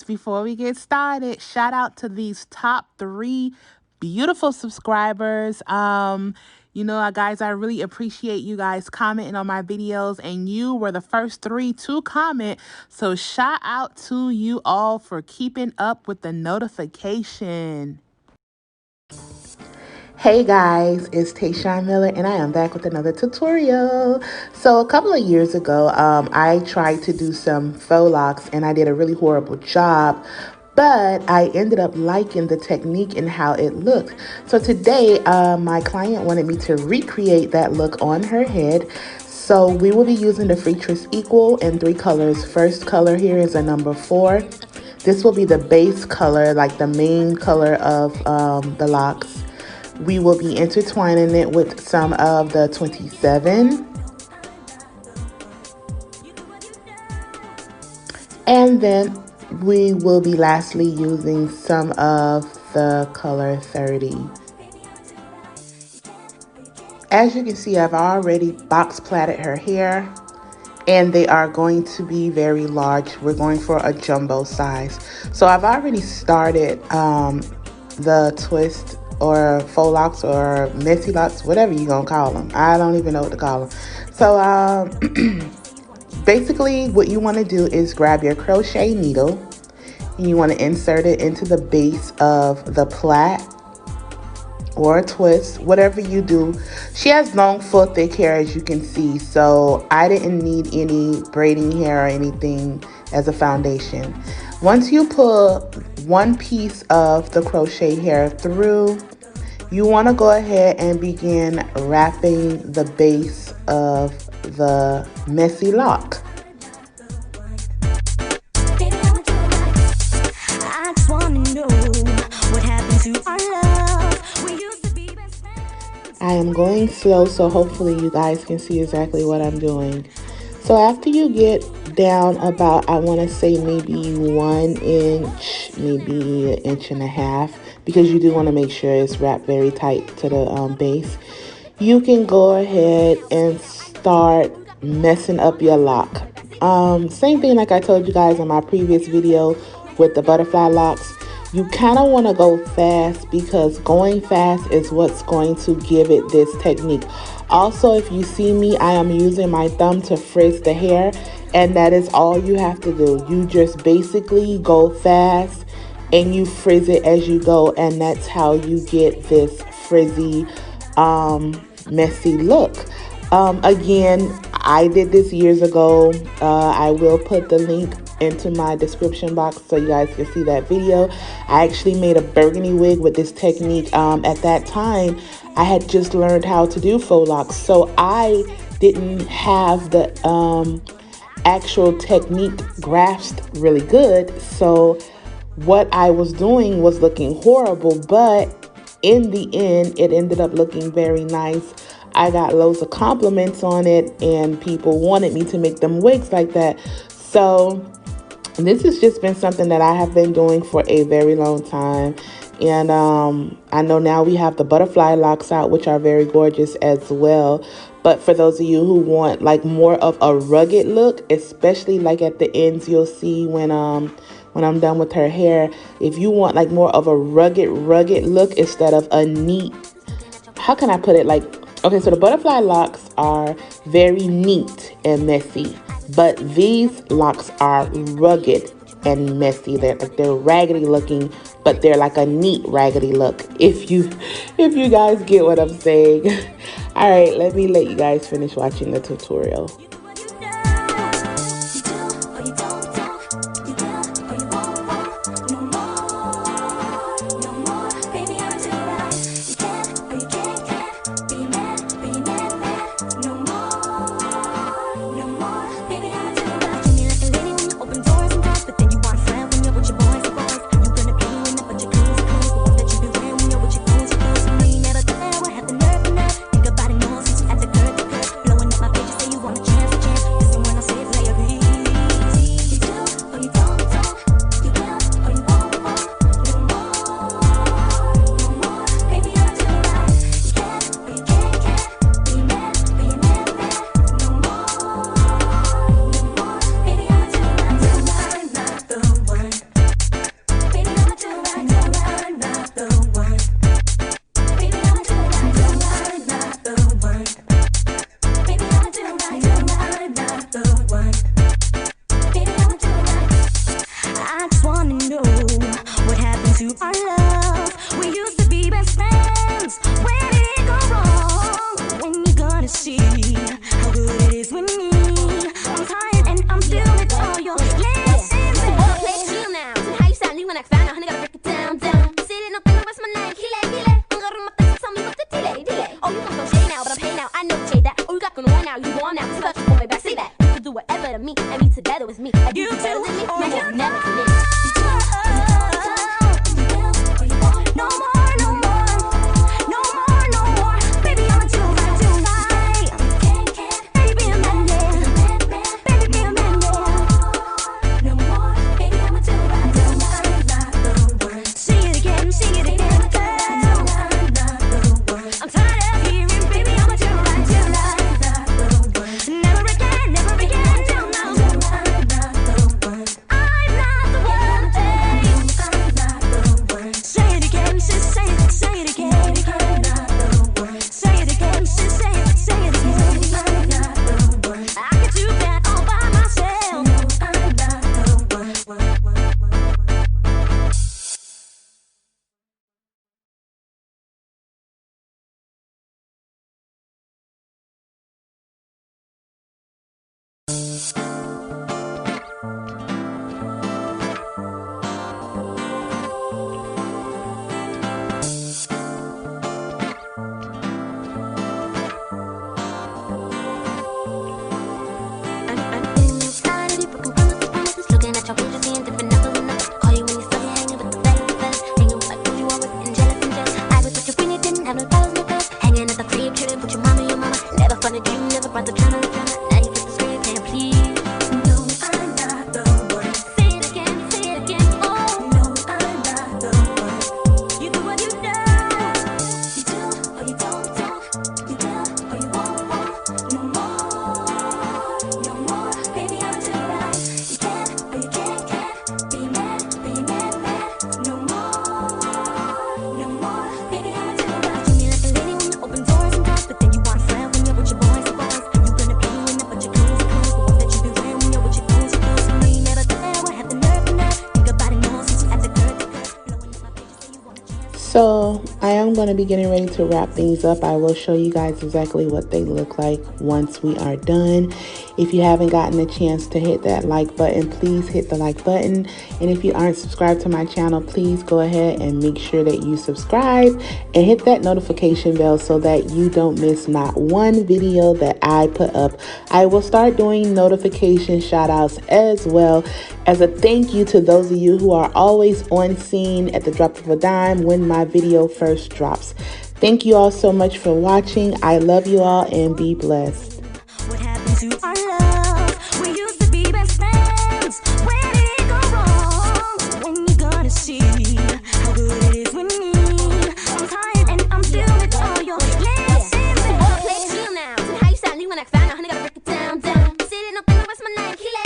guys, before we get started, shout out to these top 3 beautiful subscribers. Guys, I really appreciate you guys commenting on my videos, and you were the first 3 to comment. So shout out to you all for keeping up with the notification. Hey guys, it's Tayshawn Miller, and I am back with another tutorial. So a couple of years ago, I tried to do some faux locks, and I did a really horrible job, but I ended up liking the technique and how it looked. So today, my client wanted me to recreate that look on her head. So we will be using the freetress equal in 3 colors. First color here is a number 4. This will be the base color, like the main color of the locks. We will be intertwining it with some of the 27. And then we will be lastly using some of the color 30. As you can see, I've already box plaited her hair, and they are going to be very large. We're going for a jumbo size. So I've already started the twist or faux locks or messy locks, whatever you're gonna call them. I don't even know what to call them. So basically what you want to do is grab your crochet needle and you want to insert it into the base of the plait or a twist, whatever you do. She has long, full, thick hair, as you can see, so I didn't need any braiding hair or anything as a foundation. Once you pull one piece of the crochet hair through, you want to go ahead and begin wrapping the base of the messy lock. I am going slow, so hopefully you guys can see exactly what I'm doing. So after you get down about, I want to say maybe 1 inch, maybe 1.5 inches, because you do want to make sure it's wrapped very tight to the base, you can go ahead and start messing up your lock. Same thing like I told you guys in my previous video with the butterfly locks. You kind of want to go fast, because going fast is what's going to give it this technique. Also, if you see me, I am using my thumb to frizz the hair, and that is all you have to do. You just basically go fast and you frizz it as you go, and that's how you get this frizzy, messy look. Again, I did this years ago. I will put the link into my description box so you guys can see that video. I actually made a burgundy wig with this technique. At that time, I had just learned how to do faux locks, so I didn't have the actual technique grasped really good. So what I was doing was looking horrible, but in the end, it ended up looking very nice. I got loads of compliments on it, and people wanted me to make them wigs like that. So this has just been something that I have been doing for a very long time. And I know now we have the butterfly locks out, which are very gorgeous as well. But for those of you who want like more of a rugged look, especially like at the ends, you'll see when I'm done with her hair, if you want like more of a rugged look instead of a neat, how can I put it, like, okay, so the butterfly locks are very neat and messy, but these locks are rugged and messy. They're raggedy looking, but they're like a neat raggedy look, if you guys get what I'm saying. All right, let you guys finish watching the tutorial. Wanna chance to our love? We used to be best friends. Where did it go wrong? When you gonna see how good it is with me? I'm tired and I'm still with all your lessons. Play chill now. How you sound when I found out, honey, gotta break it down, down. Sitting up in the rest of my life, kile. Tell me what the delay. Oh, you come from shade now, but I'm paid now. I know the shade that. Oh, you got going on now, you want now. Cause you way back, say that. You can do whatever to me, and me together with me. Like you better than me, man, you'll never commit. No more, no more, no more, no more. Baby, I'm a tonight. Baby, be a man, baby, be a man, no more. Baby, I'm a tonight. Sing it again, sing it again. I'm tired of hearing, baby, I'm a tonight. Never again, till now. I'm not the one. Say it again, sis, say it again. Say it again, sis, say it again. I can do that all by myself. Looking at your pictures, seeing different numbers and numbers. Call you when you're study, hanging with the fellas. Hanging with like who you are with Angela and Jess. I was with you when you didn't have no dollars, no girls. Hanging at the crib, chilling with your mama. Never funded you, never brought the drama. Now you flip the script, can't please. No, I'm not the one. Say it again, oh. No, I'm not the one. You do what you do. You do or you don't. You do or you won't. No more. Baby, I'm tonight. You can or you can't. Be mad. No more. Baby, I'm tonight. Treat me like a lady when you open doors and doors, but then you want to slam when you're with your boys and boys. You gonna pay when I put your clothes and clothes, the ones that you be wearing when you're with your clothes and clothes. You know you never there, what have the nerve and nerve? Think about it more since you at the curve. Blowing this my picture, say you want a chance. So I am going to be getting ready to wrap things up. I will show you guys exactly what they look like once we are done. If you haven't gotten a chance to hit that like button, please hit the like button. And if you aren't subscribed to my channel, please go ahead and make sure that you subscribe and hit that notification bell so that you don't miss not one video that I put up. I will start doing notification shout outs as well as a thank you to those of you who are always on scene at the drop of a dime when my video first drops. Thank you all so much for watching. I love you all and be blessed. What happened to our love? We used to be best friends. Where did it go wrong? When you gonna see how good it is with me? I'm tired and I'm still with all your lessons. Play chill now. How you sound when I found out, honey, gotta break it down, down. Sitting up in the rest of my life, kile.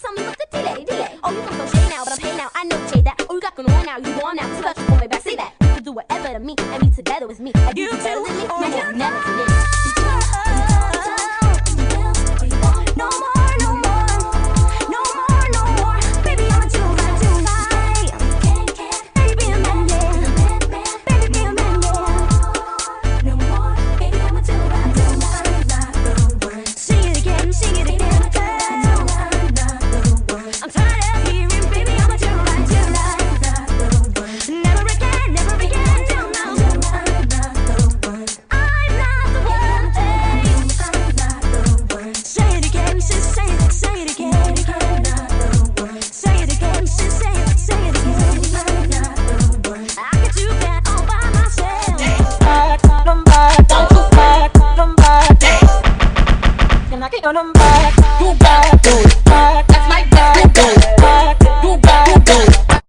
Tell me what the delay. Oh, you come from shade now, but I'm paid now. I know the shade that. Oh, you got going on now, you want now. Cause you way back, say that. You can do whatever to me, and me together with me. Like you better than me, man, you'll never commit. No more. Baby, I'm a tonight. Baby, be a man, baby, be a man, no more. Baby, I'm a tonight. Sing it again. I'm tired of hearing, baby, I'm a tonight. Never again, till now. I'm not the one. Say it again, sis, say it again. Say it again, sis, say it again. I can do that all by myself. Can I get your number? You got to do it.